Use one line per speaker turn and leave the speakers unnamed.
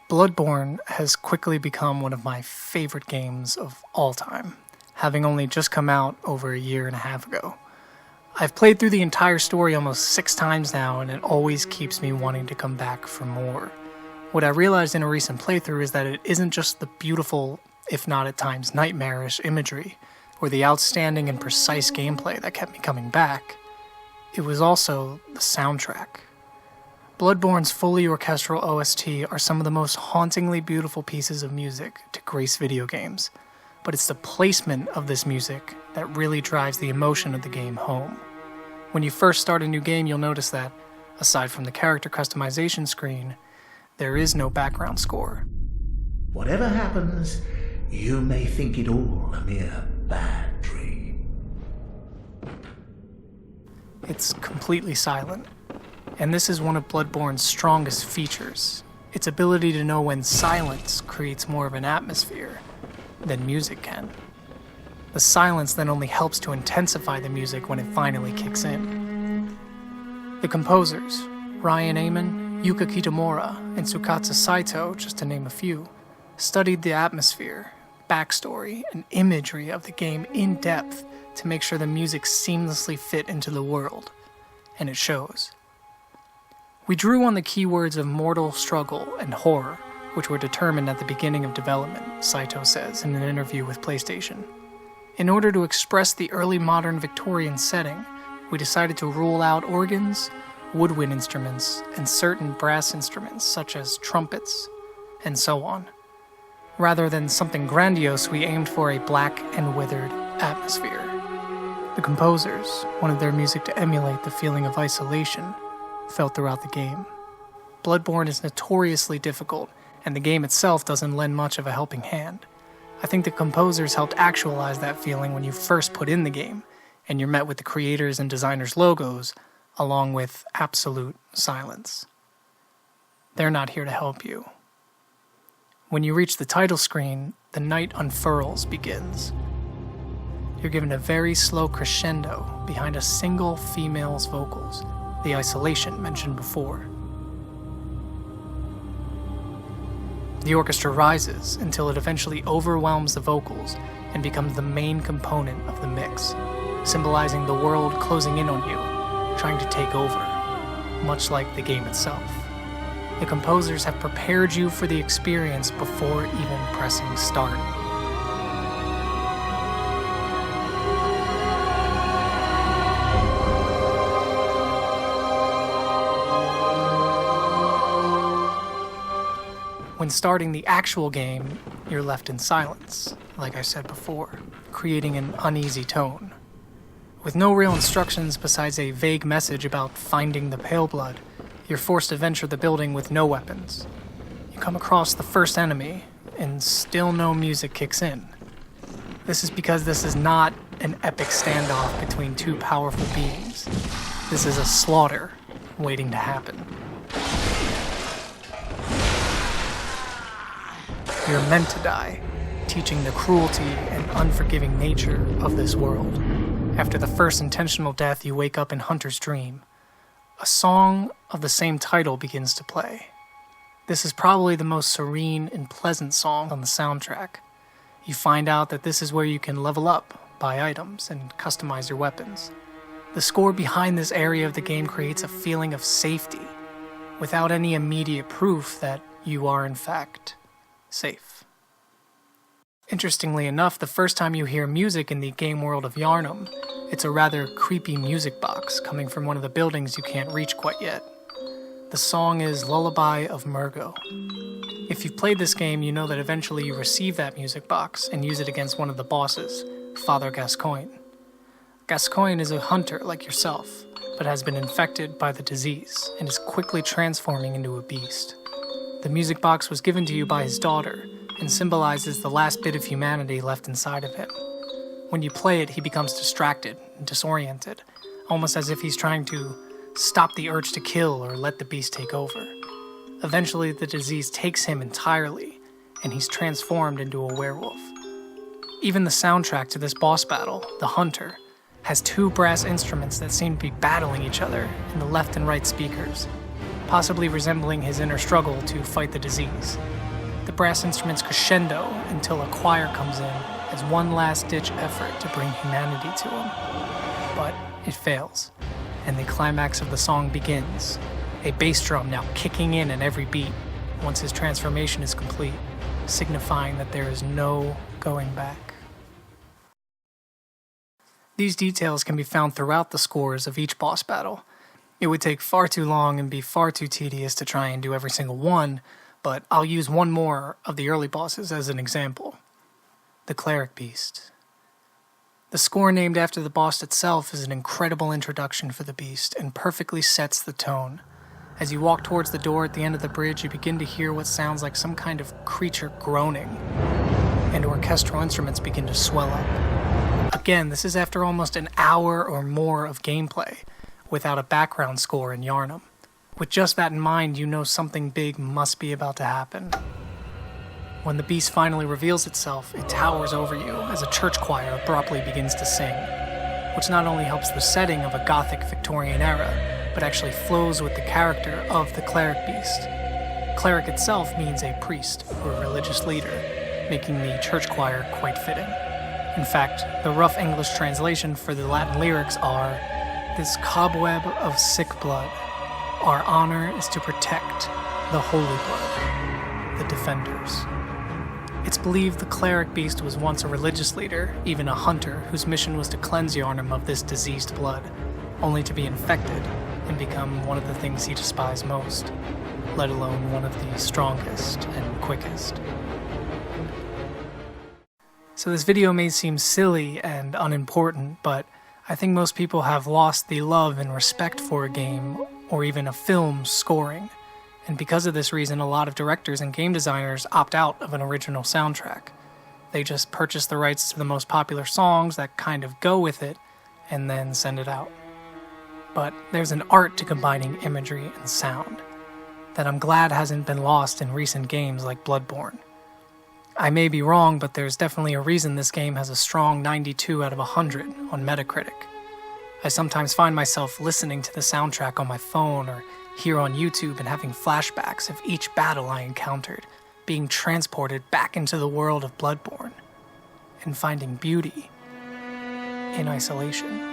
Bloodborne has quickly become one of my favorite games of all time, having only just come out over a year and a half ago. I've played through the entire story almost 6 times now, and it always keeps me wanting to come back for more. What I realized in a recent playthrough is that it isn't just the beautiful, if not at times nightmarish imagery, or the outstanding and precise gameplay that kept me coming back. It was also the soundtrack. Bloodborne's fully orchestral OST are some of the most hauntingly beautiful pieces of music to grace video games, but it's the placement of this music that really drives the emotion of the game home. When you first start a new game, you'll notice that, aside from the character customization screen, there is no background score.
Whatever happens, you may think it all a mere bad dream.
It's completely silent, and this is one of Bloodborne's strongest features, its ability to know when silence creates more of an atmosphere than music can. The silence then only helps to intensify the music when it finally kicks in. The composers, Ryan Amon, Yuka Kitamura, and Tsukasa Saito, just to name a few, studied the atmosphere, backstory, and imagery of the game in depth to make sure the music seamlessly fit into the world, and it shows. We drew on the keywords of mortal struggle and horror, which were determined at the beginning of development, Saito says in an interview with PlayStation. In order to express the early modern Victorian setting, we decided to rule out organs, woodwind instruments, and certain brass instruments such as trumpets, and so on. Rather than something grandiose, we aimed for a black and withered atmosphere. The composers wanted their music to emulate the feeling of isolation felt throughout the game. Bloodborne is notoriously difficult, and the game itself doesn't lend much of a helping hand. I think the composers helped actualize that feeling when you first put in the game, and you're met with the creators' and designers' logos, along with absolute silence. They're not here to help you. When you reach the title screen, the night unfurls begins. You're given a very slow crescendo behind a single female's vocals, the isolation mentioned before. The orchestra rises until it eventually overwhelms the vocals and becomes the main component of the mix, symbolizing the world closing in on you, trying to take over, much like the game itself. The composers have prepared you for the experience before even pressing start. When starting the actual game, you're left in silence, like I said before, creating an uneasy tone. With no real instructions besides a vague message about finding the pale blood, you're forced to venture the building with no weapons. You come across the first enemy, and still no music kicks in. This is because this is not an epic standoff between two powerful beings. This is a slaughter waiting to happen. You're meant to die, teaching the cruelty and unforgiving nature of this world. After the first intentional death, you wake up in Hunter's dream. A song of the same title begins to play. This is probably the most serene and pleasant song on the soundtrack. You find out that this is where you can level up, buy items, and customize your weapons. The score behind this area of the game creates a feeling of safety, without any immediate proof that you are in fact safe. Interestingly enough, the first time you hear music in the game world of Yharnam, it's a rather creepy music box coming from one of the buildings you can't reach quite yet. The song is Lullaby of Murgo. If you've played this game, you know that eventually you receive that music box and use it against one of the bosses, Father Gascoigne. Gascoigne is a hunter like yourself, but has been infected by the disease and is quickly transforming into a beast. The music box was given to you by his daughter and symbolizes the last bit of humanity left inside of him. When you play it, he becomes distracted and disoriented, almost as if he's trying to stop the urge to kill or let the beast take over. Eventually, the disease takes him entirely, and he's transformed into a werewolf. Even the soundtrack to this boss battle, The Hunter, has 2 brass instruments that seem to be battling each other in the left and right speakers. possibly resembling his inner struggle to fight the disease. The brass instruments crescendo until a choir comes in as one last-ditch effort to bring humanity to him. But it fails, and the climax of the song begins, a bass drum now kicking in at every beat once his transformation is complete, signifying that there is no going back. These details can be found throughout the scores of each boss battle. It would take far too long and be far too tedious to try and do every single one, but I'll use one more of the early bosses as an example. The Cleric Beast. The score named after the boss itself is an incredible introduction for the beast and perfectly sets the tone. As you walk towards the door at the end of the bridge, you begin to hear what sounds like some kind of creature groaning, and orchestral instruments begin to swell up. Again, this is after almost an hour or more of gameplay, without a background score in Yharnam. With just that in mind, you know something big must be about to happen. When the beast finally reveals itself, it towers over you as a church choir abruptly begins to sing, which not only helps the setting of a Gothic Victorian era, but actually flows with the character of the Cleric Beast. Cleric itself means a priest or a religious leader, making the church choir quite fitting. In fact, the rough English translation for the Latin lyrics are, "This cobweb of sick blood, our honor is to protect the holy blood, the defenders." It's believed the Cleric Beast was once a religious leader, even a hunter, whose mission was to cleanse Yharnam of this diseased blood, only to be infected and become one of the things he despised most, let alone one of the strongest and quickest. So this video may seem silly and unimportant, but I think most people have lost the love and respect for a game, or even a film's scoring. And because of this reason, a lot of directors and game designers opt out of an original soundtrack. They just purchase the rights to the most popular songs that kind of go with it, and then send it out. But there's an art to combining imagery and sound that I'm glad hasn't been lost in recent games like Bloodborne. I may be wrong, but there's definitely a reason this game has a strong 92 out of 100 on Metacritic. I sometimes find myself listening to the soundtrack on my phone or here on YouTube and having flashbacks of each battle I encountered, being transported back into the world of Bloodborne, and finding beauty in isolation.